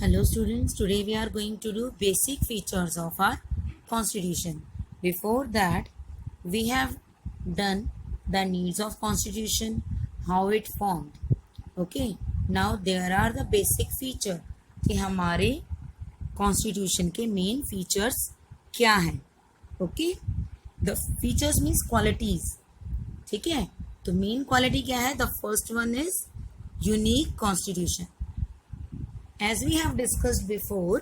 Hello students, today we are going to do basic features of our constitution. Before that, we have done the needs of constitution, how it formed. Okay, now there are the basic feature कि हमारे constitution के main features क्या हैं. Okay, the features means qualities. ठीक है, तो main quality क्या है? The first one is unique constitution. As we have discussed before,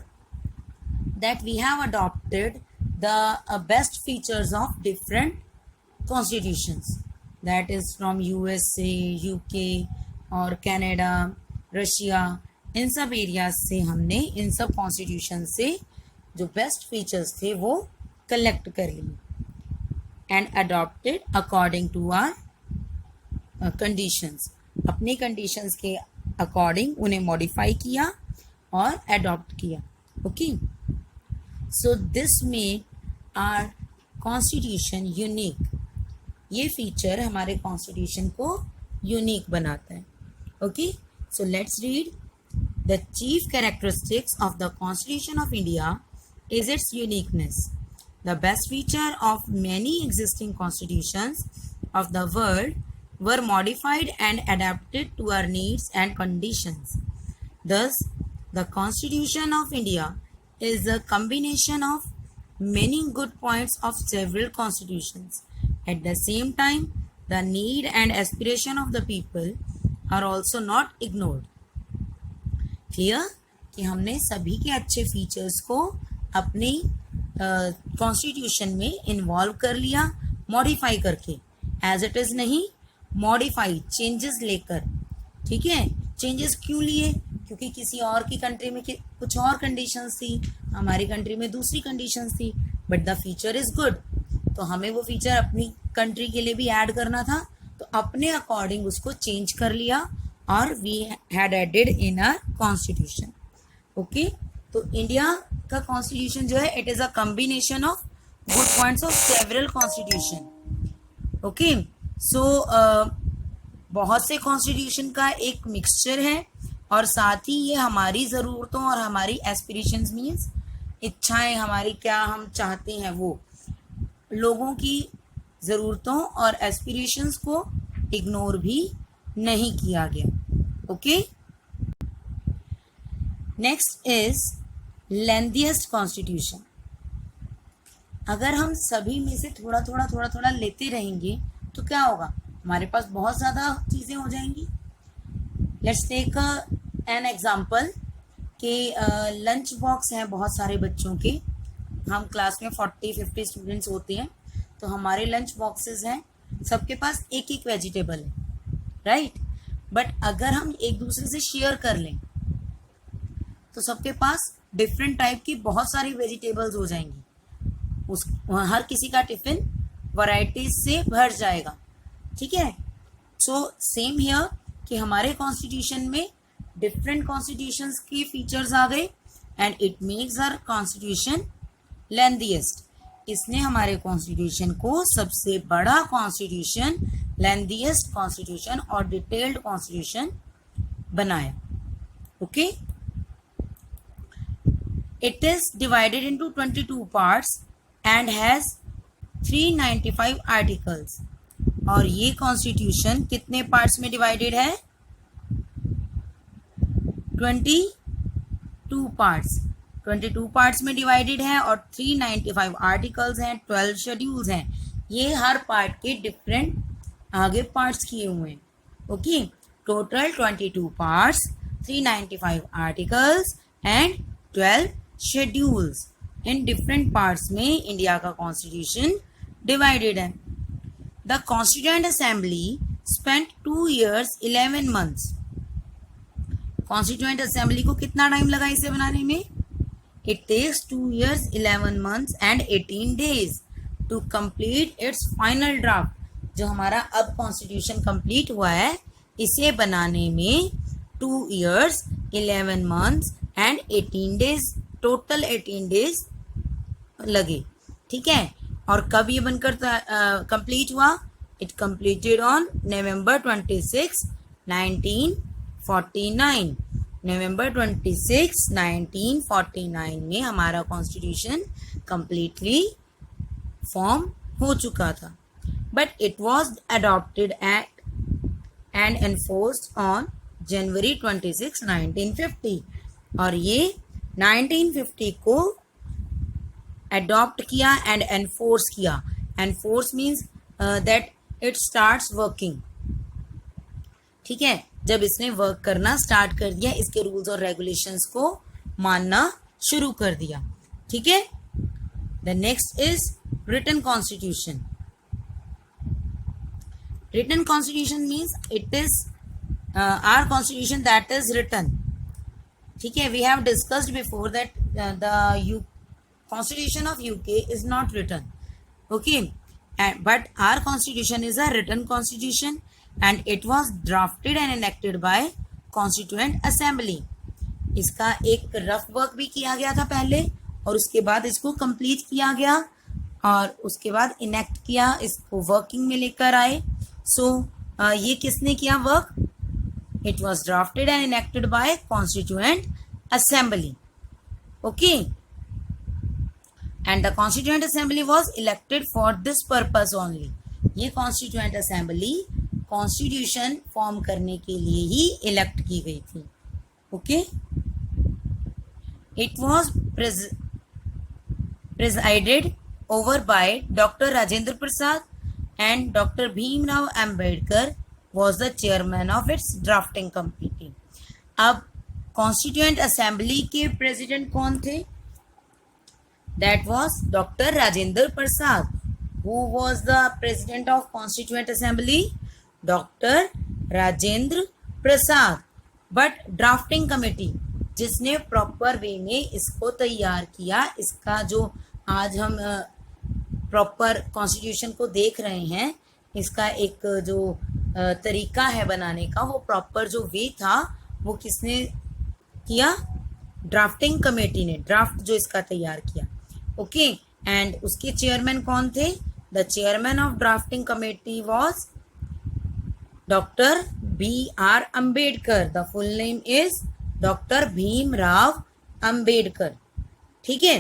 that we have adopted the best features of different constitutions, that is from USA, UK और Canada, Russia. इन सब areas से हमने इन सब constitution से जो best features थे वो collect कर लिए and adopted according to our conditions. अपने कंडीशंस के अकॉर्डिंग उन्हें मॉडिफाई किया और अडॉप्ट किया. Okay, so this made our constitution unique. ये फीचर हमारे कॉन्स्टिट्यूशन को यूनिक बनाता है. Okay, so let's read. The chief characteristics of the constitution of India is its uniqueness. The best feature of many existing constitutions of the world were modified and adapted to our needs and conditions. Thus, the Constitution of India is a combination of many good points of several constitutions. At the same time, the need and aspiration of the people are also not ignored. Clear कि हमने सभी के अच्छे features को अपने constitution में involve कर लिया, मॉडिफाई करके. एज इट इज़ नहीं, मॉडिफाई, चेंजेस लेकर. ठीक है, चेंजेस क्यों लिए? क्योंकि किसी और की कंट्री में कुछ और कंडीशंस थी, हमारी कंट्री में दूसरी कंडीशंस थी, but the feature is good. तो हमें वो फीचर अपनी कंट्री के लिए भी ऐड करना था, तो अपने अकॉर्डिंग उसको चेंज कर लिया और we had added in our constitution. Okay, तो इंडिया का कॉन्स्टिट्यूशन जो है, it is a combination of good points of several constitution. Okay, so बहुत से कॉन्स्टिट्यूशन का एक मिक्सचर है और साथ ही ये हमारी ज़रूरतों और हमारी एस्पिरेशंस मीन्स इच्छाएं, हमारी क्या हम चाहते हैं वो लोगों की ज़रूरतों और एस्पिरेशंस को इग्नोर भी नहीं किया गया. Okay, next is lengthiest constitution. अगर हम सभी में से थोड़ा थोड़ा लेते रहेंगे तो क्या होगा? हमारे पास बहुत ज़्यादा चीज़ें हो जाएंगी. लेट्स टेक एन एग्जाम्पल कि लंच बॉक्स हैं बहुत सारे बच्चों के. हम क्लास में 40-50 स्टूडेंट्स होते हैं, तो हमारे लंच बॉक्सेस हैं, सबके पास एक एक वेजिटेबल है, राइट. बट अगर हम एक दूसरे से शेयर कर लें तो सबके पास डिफरेंट टाइप की बहुत सारी वेजिटेबल्स हो जाएंगी. हर किसी का टिफिन वैरायटीज से भर जाएगा. ठीक है, सो सेम हियर कि हमारे कॉन्स्टिट्यूशन में डिफरेंट कॉन्स्टिट्यूशंस के फीचर्स आ गए and it makes our constitution lengthiest. इसने हमारे कॉन्स्टिट्यूशन को सबसे बड़ा कॉन्स्टिट्यूशन, लेंथीएस्ट कॉन्स्टिट्यूशन और डिटेल्ड कॉन्स्टिट्यूशन बनाया. Okay, it is divided into 22 parts and has 395 articles. और ये कॉन्स्टिट्यूशन कितने पार्ट्स में डिवाइडेड है? 22 पार्ट्स. 22 पार्ट्स में डिवाइडेड है और 395 आर्टिकल्स हैं, 12 शेड्यूल्स हैं. ये हर पार्ट के डिफरेंट आगे पार्ट्स किए हुए हैं. Okay, total 22 parts, 395 articles and 12 schedules. इन डिफरेंट पार्ट्स में इंडिया का कॉन्स्टिट्यूशन डिवाइडेड है. The constituent assembly spent 2 years 11 months. Constituent assembly को कितना टाइम लगा इसे बनाने में? It takes 2 years 11 months and 18 days to complete its final draft. जो हमारा अब कॉन्स्टिट्यूशन कंप्लीट हुआ है, इसे बनाने में 2 years 11 months and 18 days, total 18 days लगे. ठीक है, और कब ये बनकर कंप्लीट हुआ? It completed on November 26, 1949. नवंबर 26, 1949 में हमारा कॉन्स्टिट्यूशन कंप्लीटली फॉर्म हो चुका था, but it was adopted at and enforced on January 26, 1950। और ये 1950 को अडॉप्ट किया एंड एनफोर्स किया। Enforce means that it starts working. ठीक है, जब इसने वर्क करना स्टार्ट कर दिया, इसके रूल्स और रेगुलेशंस को मानना शुरू कर दिया। ठीक है, the next is written constitution. Written constitution means it is our constitution that is written. ठीक है, we have discussed before that the Constitution of UK is not written, okay, but our constitution is a written constitution and it was drafted and enacted by Constituent Assembly. इसका एक rough work भी किया गया था पहले और उसके बाद इसको कंप्लीट किया गया और उसके बाद इनेक्ट किया, इसको वर्किंग में लेकर आए। सो ये किसने किया work? It was drafted and enacted bye constituent assembly. Okay, and the constituent assembly was elected for this purpose only. ये constituent assembly constitution फॉर्म करने के लिए ही इलेक्ट की गई थी। Okay, it was presided over by Dr. Rajendra Prasad and Dr. Bhimrao Ambedkar was the chairman of its drafting committee. अब constituent assembly के president कौन थे? That was Dr. Rajendra Prasad. Who was the president of Constituent Assembly? Dr. Rajendra Prasad. But drafting committee जिसने proper way में इसको तैयार किया, इसका जो आज हम प्रॉपर कॉन्स्टिट्यूशन को देख रहे हैं, इसका एक जो तरीका है बनाने का, वो प्रॉपर जो वे था वो किसने किया? ड्राफ्टिंग कमेटी ने ड्राफ्ट जो इसका तैयार किया। ओके, एंड उसके चेयरमैन कौन थे? The chairman of drafting committee was doctor B.R. Ambedkar. The full name is doctor Bhimrao Ambedkar. ठीक है,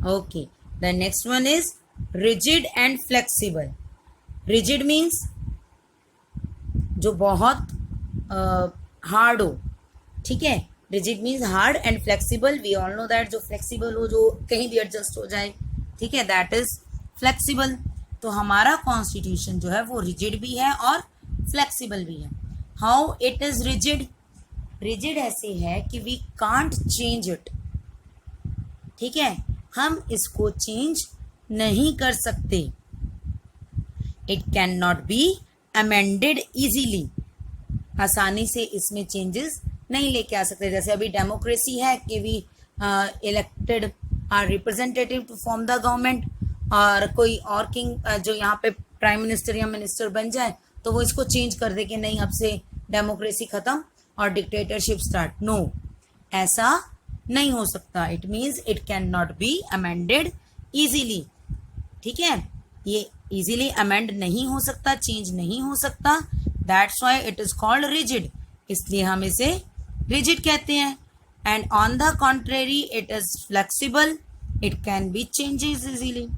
okay, the next one is rigid and flexible. Rigid means जो बहुत हार्ड हो। ठीक है, rigid means hard and flexible. We all know that जो flexible हो, जो कहीं भी एडजस्ट हो जाए, ठीक है, दैट इज फ्लेक्सिबल। तो हमारा कॉन्स्टिट्यूशन जो है वो रिजिड भी है और फ्लेक्सिबल भी है। How it is rigid? Rigid ऐसे है कि वी कांट चेंज इट। ठीक है, हम इसको चेंज नहीं कर सकते। It can not be amended easily. आसानी से इसमें चेंजेस नहीं लेके आ सकते। जैसे अभी डेमोक्रेसी है कि we elected our representative to form the government, और कोई और किंग जो यहाँ पे प्राइम मिनिस्टर या मिनिस्टर बन जाए तो वो इसको चेंज कर दे कि नहीं, अब से डेमोक्रेसी खत्म और डिक्टेटरशिप स्टार्ट। नो, ऐसा नहीं हो सकता। It means it can not be amended easily. ठीक है, ये इजीली अमेंड नहीं हो सकता, चेंज नहीं हो सकता। That's why it is called rigid, इसलिए हम इसे रिजिड कहते हैं। And on the contrary it is flexible, it can be changes easily.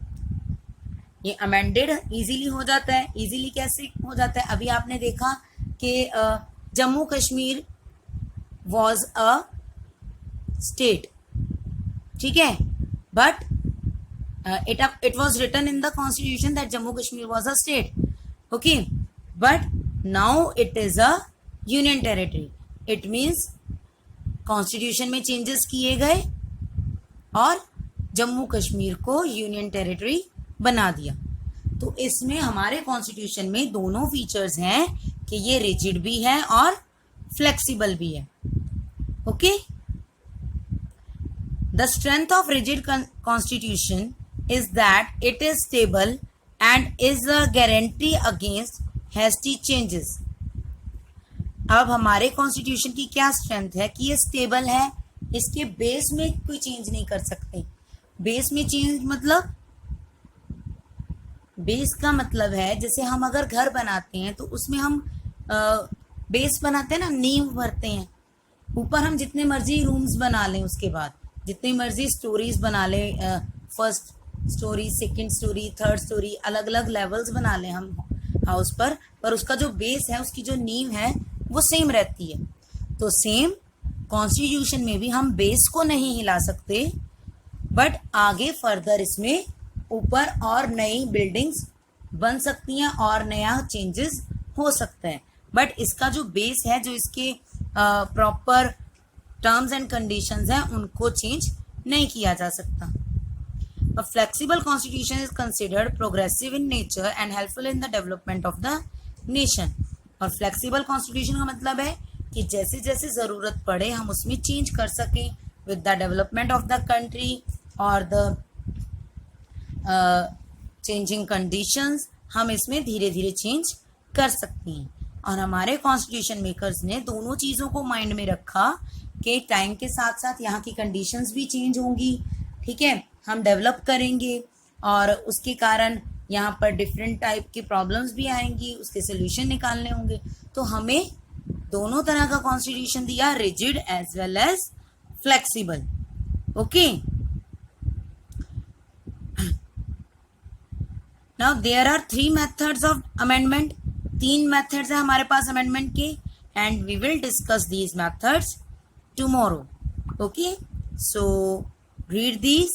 ये अमेंडेड इजीली हो जाता है। इजीली कैसे हो जाता है? अभी आपने देखा कि Jammu Kashmir was a state, ठीक है, but it was written in the constitution that Jammu Kashmir was a state, okay, but now it is a union territory. It means constitution में changes किए गए और जम्मू कश्मीर को यूनियन टेरिटरी बना दिया। तो इसमें हमारे कॉन्स्टिट्यूशन में दोनों फीचर्स हैं कि ये रिजिड भी है और फ्लेक्सिबल भी है। Okay, the strength of rigid constitution is that it is stable and is a guarantee against hasty changes. अब हमारे कॉन्स्टिट्यूशन की क्या स्ट्रेंथ है कि ये स्टेबल है, इसके बेस में कोई चेंज नहीं कर सकते। बेस में चेंज मतलब, बेस का मतलब है जैसे हम अगर घर बनाते हैं तो उसमें हम बेस बनाते हैं ना, नींव भरते हैं। ऊपर हम जितने मर्जी रूम्स बना लें, उसके बाद जितनी मर्जी स्टोरीज बना लें, first story, second story, third story, अलग अलग लेवल्स बना लें हम हाउस पर उसका जो बेस है, उसकी जो नींव है वो सेम रहती है। तो सेम कॉन्स्टिट्यूशन में भी हम बेस को नहीं हिला सकते, बट आगे फर्दर इसमें ऊपर और नई बिल्डिंग्स बन सकती हैं और नया चेंजेस हो सकता है, बट इसका जो बेस है, जो इसके प्रॉपर टर्म्स एंड कंडीशंस हैं, उनको चेंज नहीं किया जा सकता। A flexible constitution is considered progressive in nature and helpful in the development of the nation. और flexible constitution का मतलब है कि जैसे जैसे ज़रूरत पड़े हम उसमें चेंज कर सकें with the development of the country और the changing conditions, हम इसमें धीरे धीरे चेंज कर सकते हैं। और हमारे कॉन्स्टिट्यूशन मेकर्स ने दोनों चीज़ों को माइंड में रखा कि टाइम के साथ साथ यहाँ की कंडीशंस भी चेंज होंगी, ठीक है, हम डेवलप करेंगे और उसके कारण यहाँ पर डिफरेंट टाइप की प्रॉब्लम्स भी आएंगी, उसके सोल्यूशन निकालने होंगे। तो हमें दोनों तरह का कॉन्स्टिट्यूशन दिया, rigid as well as flexible. Okay, now there are 3 methods of amendment. 3 methods है हमारे पास अमेंडमेंट के, and we will discuss these methods tomorrow. Okay, so read these